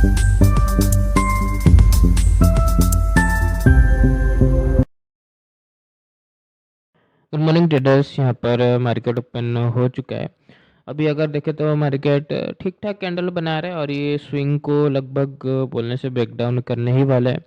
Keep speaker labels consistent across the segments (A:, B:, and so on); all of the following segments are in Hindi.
A: Good morning traders. यहाँ पर मार्केट ओपन हो चुका है। अभी अगर देखें तो मार्केट ठीक ठाक कैंडल बना रहा है और ये स्विंग को लगभग बोलने से ब्रेक डाउन करने ही वाला है।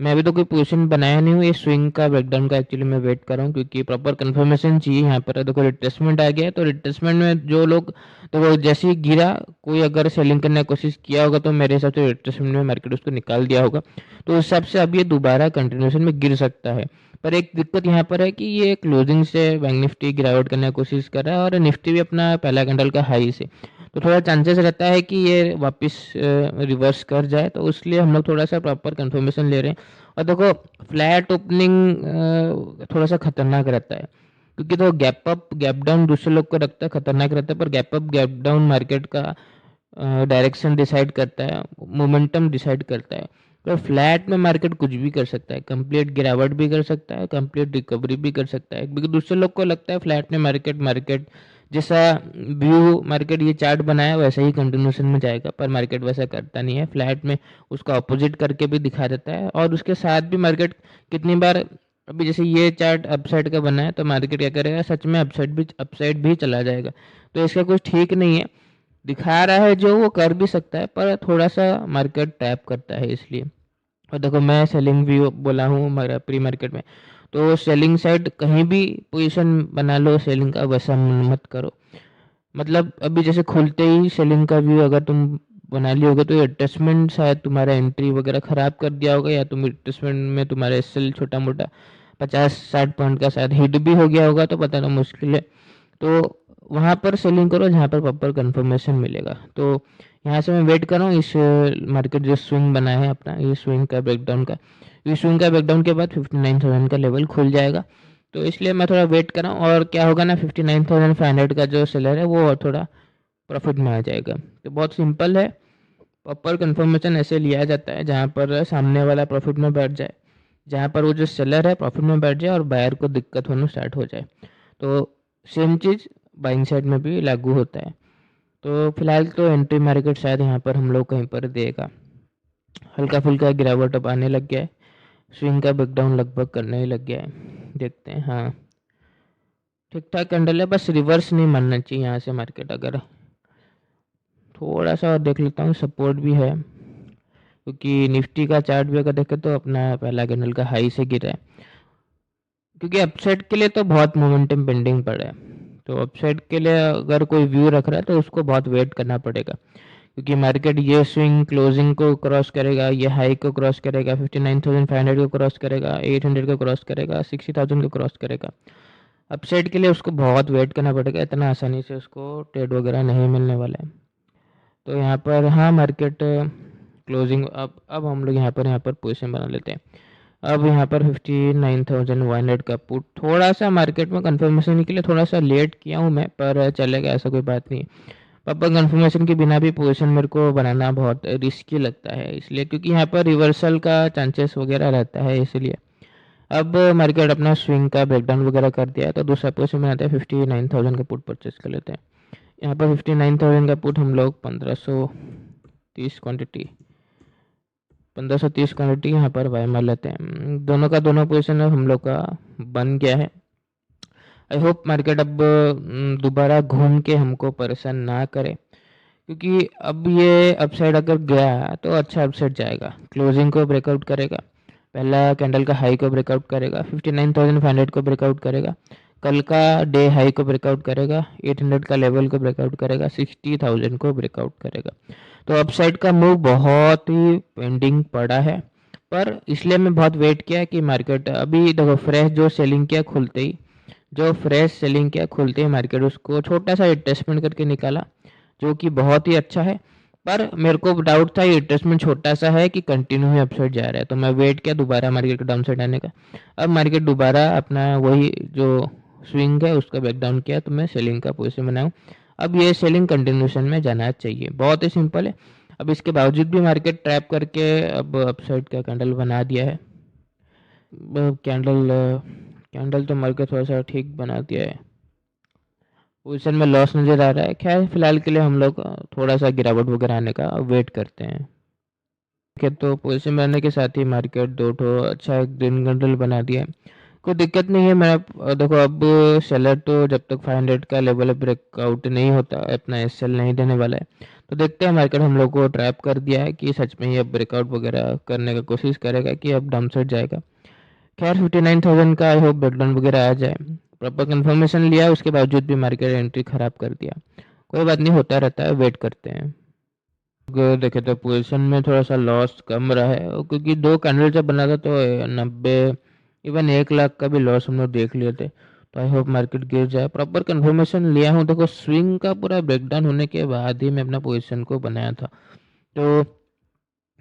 A: मैं अभी तो कोई पोजीशन बनाया नहीं हूँ, ये स्विंग का ब्रेकडाउन का एक्चुअली मैं वेट कर रहा हूँ, क्योंकि प्रॉपर कंफर्मेशन चाहिए। यहाँ पर देखो रिट्रेसमेंट आ गया है, तो रिट्रेसमेंट में जो लोग तो जैसे ही गिरा, कोई अगर सेलिंग करने की कोशिश किया होगा तो मेरे हिसाब से रिट्रेसमेंट में मार्केट उसको निकाल दिया होगा। तो उस हिसाब से अब ये दोबारा कंटिन्यूशन में गिर सकता है। पर एक दिक्कत यहाँ पर है कि ये क्लोजिंग से बैंक निफ्टी गिरावट करने की कोशिश कर रहा है और निफ्टी भी अपना पहला कैंडल का हाई से, तो थोड़ा चांसेस रहता है कि ये वापस रिवर्स कर जाए। तो इसलिए हम लोग थोड़ा सा प्रॉपर कंफर्मेशन ले रहे हैं। और देखो फ्लैट ओपनिंग थोड़ा सा खतरनाक रहता है, क्योंकि तो गैप अप गैप डाउन दूसरे लोग को रखता है खतरनाक रहता है, पर gap up gap down market का डायरेक्शन डिसाइड करता है, मोमेंटम डिसाइड करता है। तो फ्लैट में मार्केट कुछ भी कर सकता है, कंप्लीट गिरावट भी कर सकता है, कंप्लीट रिकवरी भी कर सकता है, क्योंकि दूसरे लोग को लगता है फ्लैट में मार्केट मार्केट जैसा व्यू मार्केट ये चार्ट बनाया वैसा ही कंटिन्यूशन में जाएगा, पर मार्केट वैसा करता नहीं है। फ्लैट में उसका अपोजिट करके भी दिखा देता है, और उसके साथ भी मार्केट कितनी बार, अभी जैसे ये चार्ट अपसाइड का बना है तो मार्केट क्या करेगा, सच में अपसाइड भी चला जाएगा। तो इसका कुछ ठीक नहीं है। दिखा रहा है जो वो कर भी सकता है, पर थोड़ा सा मार्केट टैप करता है इसलिए। और देखो मैं सेलिंग भी बोला हूँ मेरा प्री मार्केट में, तो सेलिंग साइड कहीं भी पोजीशन बना लो सेलिंग का, वैसा मत करो। मतलब अभी जैसे खुलते ही सेलिंग का व्यू अगर तुम बना ली होगे, तो ये अटैचमेंट शायद तुम्हारा एंट्री वगैरह खराब कर दिया होगा, या तुम अटैचमेंट में तुम्हारा एसएल छोटा मोटा 50-60 पॉइंट का शायद हिट भी हो गया होगा, तो बताना मुश्किल है। तो वहाँ पर सेलिंग करो जहाँ पर प्रॉपर कंफर्मेशन मिलेगा। तो यहाँ से मैं वेट कर रहा हूँ इस मार्केट जो स्विंग बना है अपना, ये स्विंग का ब्रेकडाउन का, इस स्विंग का ब्रेकडाउन के बाद 59,000 का लेवल खुल जाएगा। तो इसलिए मैं थोड़ा वेट कर रहा हूँ, और क्या होगा ना 59,500 का जो सेलर है वो और थोड़ा प्रॉफिट में आ जाएगा। तो बहुत सिंपल है, प्रॉपर कंफर्मेशन ऐसे लिया जाता है जहाँ पर सामने वाला प्रॉफिट में बैठ जाए, जहाँ पर वो जो सेलर है प्रॉफिट में बैठ जाए और बायर को दिक्कत होना स्टार्ट हो जाए। तो सेम चीज़ बाइंग साइड में भी लागू होता है। तो फिलहाल तो एंट्री मार्केट शायद यहाँ पर हम लोग कहीं पर देगा, हल्का फुल्का गिरावट अब आने लग गया है, स्विंग का ब्रेकडाउन लगभग करने ही लग गया है। देखते हैं, हाँ ठीक ठाक कैंडल है, बस रिवर्स नहीं मानना चाहिए यहाँ से मार्केट। अगर थोड़ा सा और देख लेता हूँ, सपोर्ट भी है, क्योंकि निफ्टी का चार्ट भी अगर देखें तो अपना पहला कैंडल का हाई से गिरा है, क्योंकि अपसाइड के लिए तो बहुत मोमेंटम पेंडिंग पड़ा है। तो अपसाइड के लिए अगर कोई व्यू रख रहा है तो उसको बहुत वेट करना पड़ेगा, क्योंकि मार्केट ये स्विंग क्लोजिंग को क्रॉस करेगा, ये हाई को क्रॉस करेगा, 59,500 को क्रॉस करेगा, 800 को क्रॉस करेगा, 60,000 को क्रॉस करेगा। अपसाइड के लिए उसको बहुत वेट करना पड़ेगा, इतना आसानी से उसको ट्रेड वगैरह नहीं मिलने वाला है। तो यहाँ पर हाँ मार्केट क्लोजिंग, अब हम लोग यहाँ पर पोजीशन बना लेते हैं। अब यहाँ पर 59,100 का पुट, थोड़ा सा मार्केट में कंफर्मेशन के लिए थोड़ा सा लेट किया हूँ मैं, पर चलेगा, ऐसा कोई बात नहीं। पापा कंफर्मेशन के बिना भी पोजीशन मेरे को बनाना बहुत रिस्की लगता है, इसलिए क्योंकि यहाँ पर रिवर्सल का चांसेस वगैरह रहता है, इसलिए। अब मार्केट अपना स्विंग का ब्रेकडाउन वगैरह कर दिया है, तो दूसरा पोजीशन बनाते हैं, 59,000 का पुट परचेज कर लेते हैं। यहाँ पर 59,000 का पुट हम लोग 1530 क्वांटिटी यहाँ पर बाय मार लेते हैं। दोनों का दोनों पोजीशन हम लोग का बन गया है। आई होप मार्केट अब दोबारा घूम के हमको परेशान ना करे, क्योंकि अब ये अपसाइड अगर गया तो अच्छा अपसाइड जाएगा, क्लोजिंग को ब्रेकआउट करेगा, पहला कैंडल का हाई को ब्रेकआउट करेगा, 59,500 को ब्रेकआउट करेगा, कल का डे हाई को ब्रेकआउट करेगा, 800 का लेवल को ब्रेकआउट करेगा, 60,000 को ब्रेकआउट करेगा। तो अपसाइड का मूव बहुत ही पेंडिंग पड़ा है, पर इसलिए मैं बहुत वेट किया कि मार्केट अभी देखो फ्रेश जो सेलिंग किया खुलते ही, जो फ्रेश सेलिंग किया खुलते ही मार्केट उसको छोटा सा एडजस्टमेंट करके निकाला, जो कि बहुत ही अच्छा है। पर मेरे को डाउट था ये एडजस्टमेंट छोटा सा है कि कंटिन्यू ही अपसाइड जा रहा है, तो मैं वेट किया दोबारा मार्केट को डाउन साइड आने का। अब मार्केट दोबारा अपना वही जो स्विंग है उसका बैक डाउन किया, तो मैं सेलिंग का पोजीशन बनाऊँ। अब ये सेलिंग कंटिन्यूशन में जाना चाहिए, बहुत ही सिंपल है। अब इसके बावजूद भी मार्केट ट्रैप करके अब अपसाइड का कैंडल बना दिया है। कैंडल कैंडल तो मार्केट थोड़ा सा ठीक बना दिया है, पोजीशन में लॉस नज़र आ रहा है। खैर फिलहाल के लिए हम लोग थोड़ा सा गिरावट वगैरह आने का वेट करते हैं। के तो पोजीशन बनाने के साथ ही मार्केट दो ठो अच्छा ग्रीन कैंडल बना दिया है। कोई दिक्कत नहीं है। मैं देखो अब सेलर तो जब तक 500 का लेवल ब्रेकआउट नहीं होता अपना एसएल नहीं देने वाला है। तो देखते हैं मार्केट हम लोग को ट्रैप कर दिया है कि सच में ही अब ब्रेकआउट वगैरह करने का कोशिश करेगा कि अब डाउन साइड जाएगा। खैर 59,000 का आई होप ब्रेकडाउन वगैरह आ जाए। प्रॉपर कंफर्मेशन लिया उसके बावजूद भी मार्केट एंट्री खराब कर दिया। कोई बात नहीं, होता रहता है, वेट करते हैं। अगर देखे तो पोजीशन में थोड़ा सा लॉस कम रहा है और क्योंकि दो कैंडल जब बना था तो 90 इवन 1 लाख का भी लॉस हम लोग देख लिए थे। तो आई होप मार्केट गिर जाए। प्रॉपर कंफर्मेशन लिया हूँ। देखो स्विंग का पूरा ब्रेकडाउन होने के बाद ही मैं अपना पोजीशन को बनाया था। तो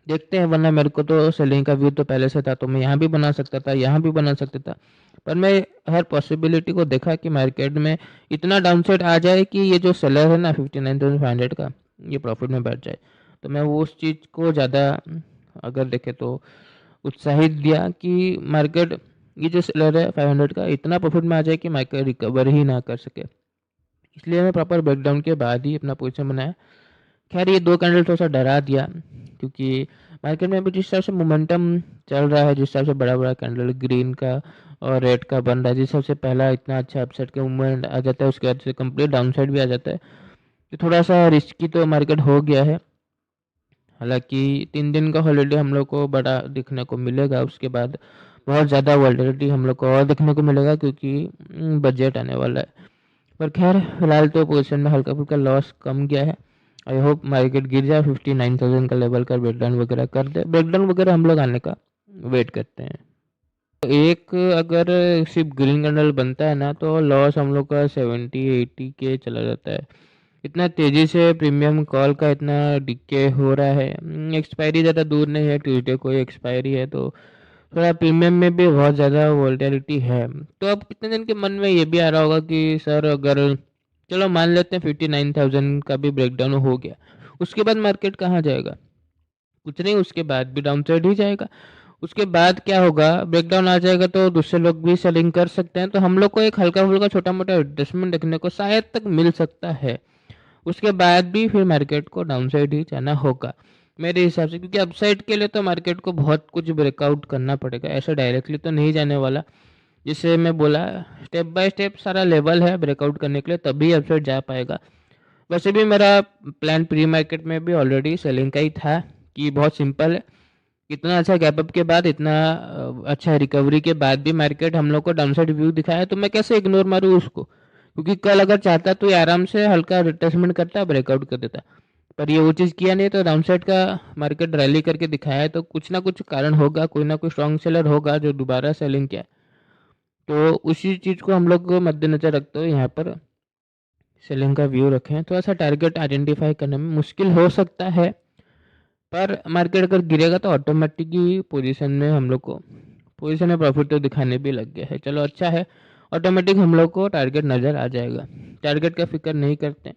A: देखते हैं, वरना मेरे को तो सेलिंग का व्यू तो पहले से था, तो मैं यहाँ भी बना सकता था, यहाँ भी बना सकता था। पर मैं हर पॉसिबिलिटी को देखा कि मार्केट में इतना डाउनसाइड आ जाए कि ये जो सेलर है ना 59,500 का, ये प्रॉफिट में बैठ जाए। तो मैं वो उस चीज़ को ज़्यादा अगर देखे तो उत्साहित दिया कि मार्केट ये जो सेलर है 500 का इतना प्रॉफिट में आ जाए कि मार्केट रिकवर ही ना कर सके। इसलिए मैं प्रॉपर ब्रेकडाउन के बाद ही अपना पोजीशन बनाया। खैर ये दो कैंडल थोड़ा सा डरा दिया क्योंकि मार्केट में अभी जिस हिसाब से मोमेंटम चल रहा है, जिस हिसाब से बड़ा बड़ा कैंडल ग्रीन का और रेड का बन रहा है, जिस हिसाब से पहला इतना अच्छा अपसाइड का मूवमेंट आ जाता है उसके बाद से कंप्लीट डाउनसाइड भी आ जाता है, तो थोड़ा सा रिस्की तो मार्केट हो गया है। हालांकि 3 दिन का हॉलीडे हम लोग को बड़ा दिखने को मिलेगा, उसके बाद बहुत ज़्यादा वॉलेटिलिटी हम लोग को और देखने को मिलेगा क्योंकि बजट आने वाला है। पर खैर फिलहाल तो पोजीशन में हल्का फुल्का लॉस कम गया है। आई होप मार्केट गिर जाए 59,000 का लेवल का ब्रेकडाउन वगैरह कर दे। ब्रेकडाउन वगैरह हम लोग आने का वेट करते हैं। तो एक अगर सिर्फ ग्रीन कैंडल बनता है ना तो लॉस हम लोग का 70-80 के चला जाता है। इतना तेज़ी से प्रीमियम कॉल का इतना डिके हो रहा है। एक्सपायरी ज़्यादा दूर नहीं है, ट्यूसडे को एक्सपायरी है, तो थोड़ा प्रीमियम में भी बहुत ज़्यादा वोलेटिलिटी है। तो अब कितने दिन के मन में ये भी आ रहा होगा कि सर अगर चलो मान लेते हैं 59,000 का भी ब्रेकडाउन हो गया, उसके बाद मार्केट कहाँ जाएगा? कुछ नहीं, उसके बाद भी डाउन साइड ही जाएगा। उसके बाद क्या होगा, ब्रेकडाउन आ जाएगा तो दूसरे लोग भी सेलिंग कर सकते हैं, तो हम लोग को एक हल्का फुल्का छोटा मोटा एडजस्टमेंट देखने को शायद तक मिल सकता है। उसके बाद भी फिर मार्केट को डाउन साइड ही जाना होगा मेरे हिसाब से, क्योंकि अपसाइड के लिए तो मार्केट को बहुत कुछ ब्रेकआउट करना पड़ेगा, ऐसा डायरेक्टली तो नहीं जाने वाला। जिससे मैं बोला स्टेप बाय स्टेप सारा लेवल है ब्रेकआउट करने के लिए, तभी अपसाइड जा पाएगा। वैसे भी मेरा प्लान प्री मार्केट में भी ऑलरेडी सेलिंग का ही था कि बहुत सिंपल है, इतना अच्छा गैप अप के बाद, इतना अच्छा रिकवरी के बाद भी मार्केट हम लोग को डाउनसाइड व्यू दिखाया, तो मैं कैसे इग्नोर मारूँ उसको? क्योंकि कल अगर चाहता तो ये आराम से हल्का रिट्रेसमेंट करता, ब्रेकआउट कर देता, पर ये वो चीज़ किया नहीं। तो डाउनसाइड का मार्केट रैली करके दिखाया है, तो कुछ ना कुछ कारण होगा, कोई ना कोई स्ट्रॉन्ग सेलर होगा जो दोबारा सेलिंग किया। तो उसी चीज़ को हम लोग मद्देनजर रखते हुए यहाँ पर सेलिंग का व्यू रखें। थोड़ा सा टारगेट आइडेंटिफाई करने में मुश्किल हो सकता है, पर मार्केट अगर गिरेगा तो ऑटोमेटिक ही पोजीशन में हम लोग को पोजीशन में प्रॉफिट तो दिखाने भी लग गया है। चलो अच्छा है, ऑटोमेटिक हम लोग को टारगेट नज़र आ जाएगा, टारगेट का फिक्र नहीं करते।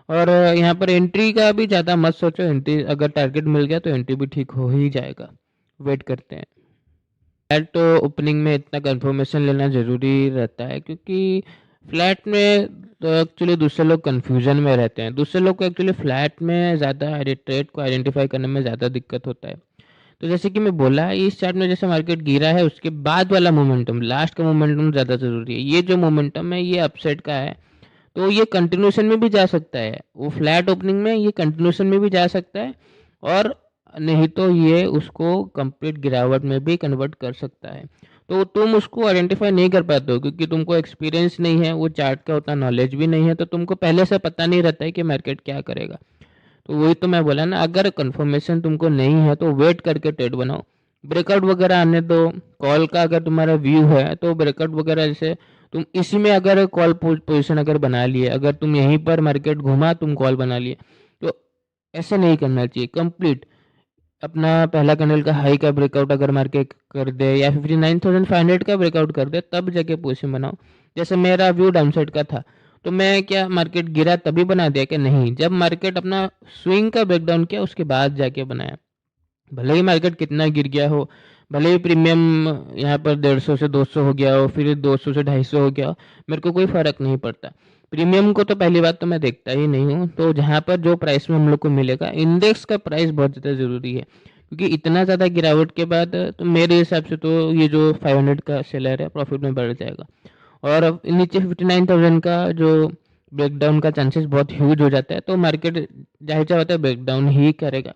A: और यहाँ पर एंट्री का भी ज़्यादा मत सोचो, एंट्री अगर टारगेट मिल गया तो एंट्री भी ठीक हो ही जाएगा, वेट करते हैं। फ्लैट तो ओपनिंग में इतना कंफर्मेशन लेना ज़रूरी रहता है, क्योंकि फ्लैट में तो एक्चुअली दूसरे लोग कंफ्यूजन में रहते हैं। दूसरे लोग को एक्चुअली फ्लैट में ज़्यादा ट्रेड को आइडेंटिफाई करने में ज़्यादा दिक्कत होता है। तो जैसे कि मैं बोला, इस चार्ट में जैसे मार्केट गिरा है उसके बाद वाला मोमेंटम, लास्ट का मोमेंटम ज़्यादा ज़रूरी है। ये जो मोमेंटम है ये अपसाइड का है, तो ये कंटिन्यूशन में भी जा सकता है। वो फ्लैट ओपनिंग में ये कंटिन्यूशन में भी जा सकता है, और नहीं तो ये उसको कंप्लीट गिरावट में भी कन्वर्ट कर सकता है। तो तुम उसको आइडेंटिफाई नहीं कर पाते हो क्योंकि तुमको एक्सपीरियंस नहीं है, वो चार्ट का उतना नॉलेज भी नहीं है, तो तुमको पहले से पता नहीं रहता है कि मार्केट क्या करेगा। तो वही तो मैं बोला ना, अगर कंफर्मेशन तुमको नहीं है तो वेट करके ट्रेड बनाओ, ब्रेकआउट वगैरह आने दो। कॉल का अगर तुम्हारा व्यू है तो ब्रेकआउट वगैरह जैसे तुम इसी में अगर कॉल पोजीशन अगर बना लिए, अगर तुम यहीं पर मार्केट घुमा तुम कॉल बना लिए, तो ऐसे नहीं करना चाहिए। कंप्लीट अपना पहला कैंडल का हाई का ब्रेकआउट अगर मार्केट कर दे या 59,500 का ब्रेकआउट कर दे, तब जाके पोजीशन बनाओ। जैसे मेरा व्यू डाउनसाइड का था, तो मैं क्या मार्केट गिरा तभी बना दिया कि नहीं, जब मार्केट अपना स्विंग का ब्रेकडाउन किया उसके बाद जाके बनाया। भले ही मार्केट कितना गिर गया हो, भले ही प्रीमियम यहाँ पर 150 से 200 हो गया हो, फिर 200 से 250 हो गया हो, मेरे को कोई फ़र्क नहीं पड़ता। प्रीमियम को तो पहली बात तो मैं देखता ही नहीं हूँ। तो जहाँ पर जो प्राइस में हम लोग को मिलेगा, इंडेक्स का प्राइस बहुत ज़्यादा ज़रूरी है, क्योंकि इतना ज़्यादा गिरावट के बाद तो मेरे हिसाब से तो ये जो 500 का सेलर है प्रॉफिट में बढ़ जाएगा। और अब नीचे 59,000 का जो ब्रेकडाउन का चांसेस बहुत ह्यूज हो जाता है, तो मार्केट जाहिर सा होता है ब्रेकडाउन ही करेगा।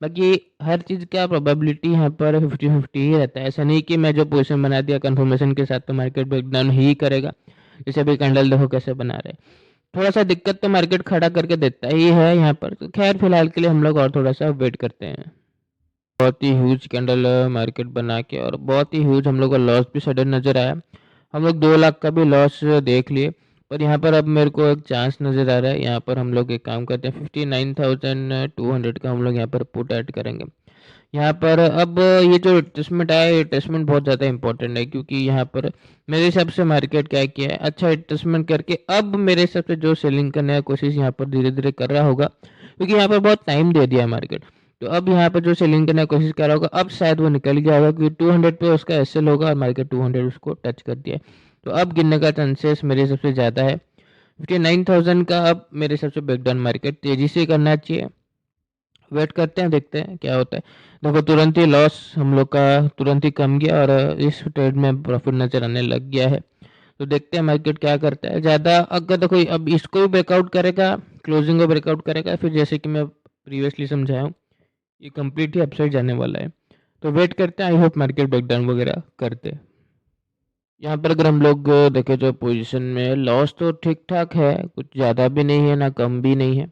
A: बाकी हर चीज़ का प्रोबेबिलिटी यहाँ पर 50-50 ही रहता है। ऐसा नहीं कि मैं जो पोजीशन बना दिया कंफर्मेशन के साथ तो मार्केट ब्रेकडाउन ही करेगा। जैसे अभी कैंडल देखो कैसे बना रहे हैं। थोड़ा सा दिक्कत तो मार्केट खड़ा करके देता ही है यहाँ पर, तो खैर फिलहाल के लिए हम लोग और थोड़ा सा वेट करते हैं। बहुत ही ह्यूज कैंडल मार्केट बना के और बहुत ही ह्यूज हम लोग का लॉस भी सडन नज़र आया। हम लोग 2 लाख का भी लॉस देख लिए, पर यहाँ पर अब मेरे को एक चांस नज़र आ रहा है। यहाँ पर हम लोग एक काम करते हैं, 59,200 का हम लोग यहाँ पर पुट ऐड करेंगे। यहाँ पर अब ये जो एडजस्टमेंट आया, ये एडजस्टमेंट बहुत ज़्यादा इंपॉर्टेंट है, क्योंकि यहाँ पर मेरे हिसाब से मार्केट क्या किया है, अच्छा एडजस्टमेंट करके अब मेरे हिसाब से जो सेलिंग करने की कोशिश यहाँ पर धीरे धीरे कर रहा होगा, क्योंकि यहाँ पर बहुत टाइम दे दिया है मार्केट। तो अब यहाँ पर जो सेलिंग करने की कोशिश कर रहा होगा, अब शायद वो निकल गया होगा, क्योंकि 200 पे उसका एसएल होगा और मार्केट 200 उसको टच कर दिया है। तो अब गिरने का चांसेस मेरे हिसाब से ज़्यादा है। 59,000 का अब मेरे हिसाब से ब्रेकडाउन मार्केट तेज़ी से करना चाहिए। वेट करते हैं, देखते हैं क्या होता है। देखो तुरंत ही लॉस हम लोग का तुरंत ही कम गया और इस ट्रेड में प्रॉफिट नज़र आने लग गया है। तो देखते हैं मार्केट क्या करता है। ज़्यादा अगर देखो अब इसको भी ब्रेकआउट करेगा, क्लोजिंग को ब्रेकआउट करेगा, फिर जैसे कि मैं प्रीवियसली समझाया हूँ, ये कंप्लीट ही अपसाइड जाने वाला है। तो वेट करते हैं, आई होप मार्केट ब्रेकडाउन वगैरह करते हैं। यहाँ पर अगर हम लोग देखें तो पोजीशन में लॉस तो ठीक ठाक है, कुछ ज़्यादा भी नहीं है ना कम भी नहीं है।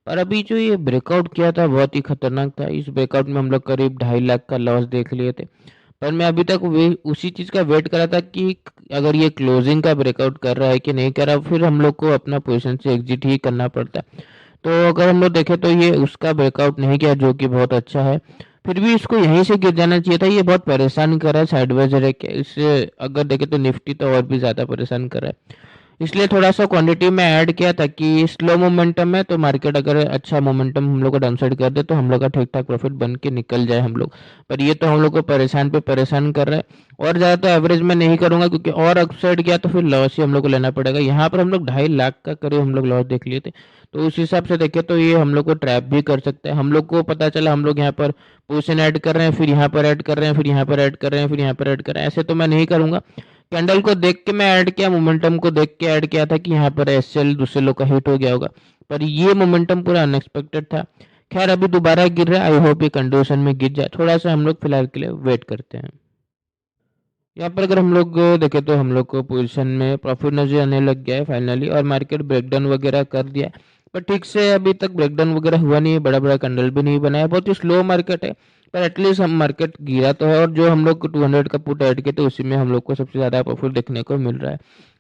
A: पर अभी जो ये ब्रेकआउट किया था बहुत ही खतरनाक था। इस ब्रेकआउट में हम लोग करीब 2.5 लाख का लॉस देख लिए थे। पर मैं अभी तक वे उसी चीज़ का वेट कर रहा था कि अगर ये क्लोजिंग का ब्रेकआउट कर रहा है कि नहीं कर रहा, फिर हम लोग को अपना पोजीशन से एग्जिट ही करना पड़ता है। तो अगर हम लोग देखें तो ये उसका ब्रेकआउट नहीं किया, जो कि बहुत अच्छा है। फिर भी इसको यहीं से गिर जाना चाहिए था। ये बहुत परेशान कर रहा है साइडवेज रह के। इससे अगर देखें तो निफ्टी तो और भी ज़्यादा परेशान कर रहा है। इसलिए थोड़ा सा क्वांटिटी में ऐड किया ताकि स्लो मोमेंटम में तो मार्केट अगर अच्छा मोमेंटम हम लोग को डाउनसाइड कर दे तो हम लोग का ठीक ठाक प्रॉफिट बन के निकल जाए हम लोग। पर ये तो हम लोग को परेशान पे परेशान कर रहा है। और ज़्यादा तो एवरेज में नहीं करूंगा, क्योंकि और अपसाइड गया तो फिर लॉस ही हम लोग को लेना पड़ेगा। यहाँ पर हम लोग 2.5 लाख का करीब हम लोग लॉस देख लिए थे। तो उस हिसाब से देखें तो ये हम लोग को ट्रैप भी कर सकता है। हम लोग को पता चला हम लोग यहाँ पर पोजीशन ऐड कर रहे हैं, फिर यहाँ पर ऐड कर रहे हैं, फिर यहाँ पर ऐड कर रहे हैं, फिर यहाँ पर ऐड कर रहे हैं, ऐसे तो मैं नहीं करूंगा। कैंडल को देख के मैं ऐड किया, मोमेंटम को देख के ऐड किया था कि यहाँ पर एसएल दूसरे लोग का हिट हो गया होगा। पर ये मोमेंटम पूरा अनएक्सपेक्टेड था। खैर अभी दोबारा गिर रहा है, आई होप ये कंडीशन में गिर जाए। थोड़ा सा हम लोग फिलहाल के लिए वेट करते हैं। यहाँ पर अगर हम लोग देखें तो हम लोग को पोजीशन में प्रॉफिट नजर आने लग गया है फाइनली, और मार्केट ब्रेकडाउन वगैरह कर दिया है। पर ठीक से अभी तक ब्रेकडाउन वगैरह हुआ नहीं है, बड़ा बड़ा कैंडल भी नहीं बनाया, बहुत ही स्लो मार्केट है। पर एटलीस्ट हम मार्केट गिरा तो है, और जो हम लोग 200 का पुट ऐड किए थे उसी में हम लोग को सबसे ज़्यादा प्रॉफिट देखने को मिल रहा है।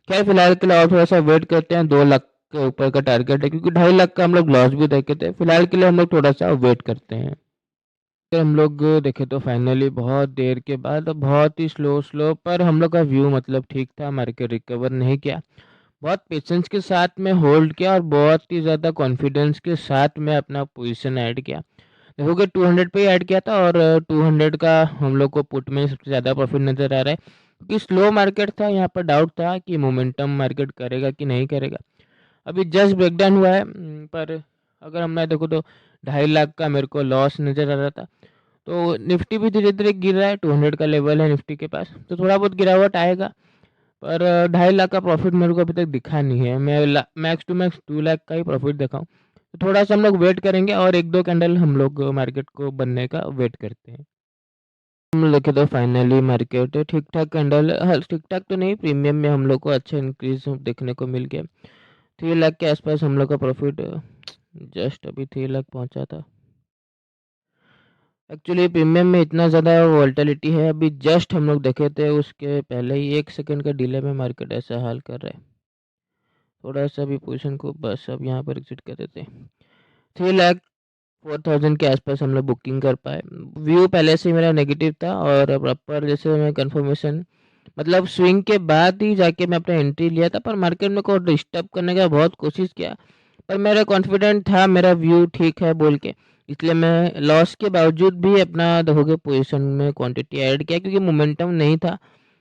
A: खैर फिलहाल के लिए और थोड़ा सा वेट करते हैं। 2 लाख के ऊपर का टारगेट है, क्योंकि 2.5 लाख का हम लोग लॉस भी देखे थे। फिलहाल के लिए हम लोग थोड़ा सा वेट करते हैं। अगर हम लोग देखें तो फाइनली बहुत देर के बाद बहुत ही स्लो स्लो पर हम लोग का व्यू मतलब ठीक था, मार्केट रिकवर नहीं किया। बहुत पेशेंस के साथ में होल्ड किया और बहुत ही ज़्यादा कॉन्फिडेंस के साथ में अपना पोजीशन ऐड किया। देखोगे 200 पे ही ऐड किया था, और 200 का हम लोग को पुट में सबसे ज़्यादा प्रॉफिट नज़र आ रहा है, क्योंकि स्लो मार्केट था। यहाँ पर डाउट था कि मोमेंटम मार्केट करेगा कि नहीं करेगा। अभी जस्ट ब्रेकडाउन हुआ है, पर अगर हम मैं देखो तो 2.5 लाख का मेरे को लॉस नज़र आ रहा था। तो निफ्टी भी धीरे धीरे गिर रहा है, 200 का लेवल है निफ्टी के पास, तो थोड़ा बहुत गिरावट आएगा। पर 2.5 लाख का प्रॉफिट मेरे को अभी तक दिखा नहीं है। मैं मैक्स टू मैक्स 2 लाख का ही प्रॉफिट देखा हूँ। तो थोड़ा सा हम लोग वेट करेंगे और एक दो कैंडल हम लोग मार्केट को बनने का वेट करते हैं। हम देखें तो फाइनली मार्केट ठीक ठाक कैंडल, हाँ ठीक ठाक तो नहीं, प्रीमियम में हम लोग को अच्छा इंक्रीज देखने को मिल गया। 3 लाख के आसपास हम लोग का प्रॉफिट जस्ट अभी 3 लाख पहुंचा था। एक्चुअली प्रीमियम में इतना ज़्यादा वोलेटिलिटी है, अभी जस्ट हम लोग देखे थे उसके पहले ही 1 सेकंड का डिले में मार्केट ऐसा हाल कर रहा है। थोड़ा सा भी पोजीशन को बस अब यहाँ पर एग्जिट कर देते हैं। 3,04,000 के आसपास हम लोग बुकिंग कर पाए। व्यू पहले से ही मेरा नेगेटिव था, और प्रॉपर जैसे मैं कंफर्मेशन मतलब स्विंग के बाद ही जाके मैं अपना एंट्री लिया था। पर मार्केट में को डिस्टर्ब करने का बहुत कोशिश किया, पर मेरा कॉन्फिडेंट था मेरा व्यू ठीक है बोल के, इसलिए मैं लॉस के बावजूद भी अपना देखोगे पोजीशन में क्वांटिटी ऐड किया, क्योंकि मोमेंटम नहीं था।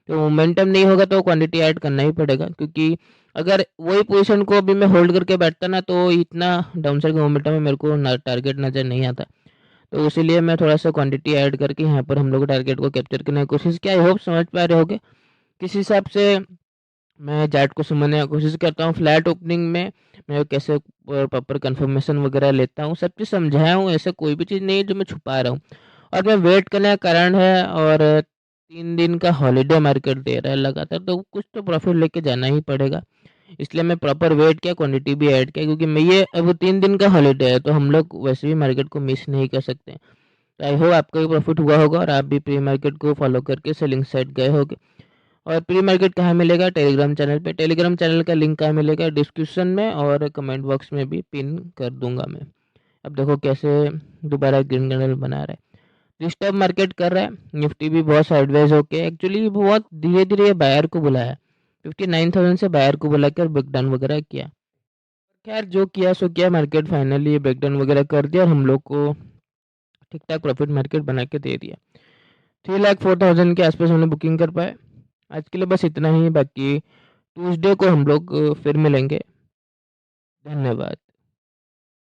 A: तो मोमेंटम नहीं होगा तो क्वांटिटी ऐड करना ही पड़ेगा, क्योंकि अगर वही पोजीशन को अभी मैं होल्ड करके बैठता ना तो इतना डाउनसाइड का मोमेंटम में मेरे को ना टारगेट नज़र नहीं आता। तो इसीलिए मैं थोड़ा-सा क्वांटिटी ऐड करके यहाँ पर हम लोग टारगेट को कैप्चर करने की कोशिश की। आई होप समझ पा रहे होंगे। किस हिसाब से मैं चार्ट को समझने की कोशिश करता हूँ। फ्लैट ओपनिंग में मैं कैसे प्रॉपर कन्फर्मेशन वगैरह लेता हूँ, सब चीज़ समझाया हूँ। ऐसा कोई भी चीज़ नहीं है जो मैं छुपा रहा हूँ। और मैं वेट करने का कारण है, और 3 दिन का हॉलिडे मार्केट दे रहा है लगातार, तो कुछ तो प्रॉफ़िट लेके जाना ही पड़ेगा। इसलिए मैं प्रॉपर वेट किया, क्वांटिटी भी ऐड किया, क्योंकि मैं ये अब 3 दिन का हॉलिडे है, तो हम लोग वैसे भी मार्केट को मिस नहीं कर सकते। तो आई होप आपका भी प्रॉफिट हुआ होगा और आप भी प्री मार्केट को फॉलो करके सेलिंग साइड गए होंगे। और प्री मार्केट कहाँ मिलेगा? टेलीग्राम चैनल पे। टेलीग्राम चैनल का लिंक कहाँ मिलेगा? डिस्क्रिप्शन में और कमेंट बॉक्स में भी पिन कर दूंगा मैं। अब देखो कैसे दोबारा ग्रीन कैंडल बना रहा है, डिस्टर्ब मार्केट कर रहा है। निफ्टी भी बहुत साइडवेज होके, एक्चुअली बहुत धीरे धीरे बायर को बुलाया, 59,000 से बायर को बुलाकर ब्रेकडाउन वगैरह किया। खैर जो किया सो किया, मार्केट फाइनली ब्रेकडाउन वगैरह कर दिया और हम लोग को ठीक ठाक प्रॉफिट मार्केट बना के दे दिया। 3,04,000 के आसपास हमने बुकिंग कर पाए। आज के लिए बस इतना ही, बाकी ट्यूसडे को हम लोग फिर मिलेंगे। धन्यवाद।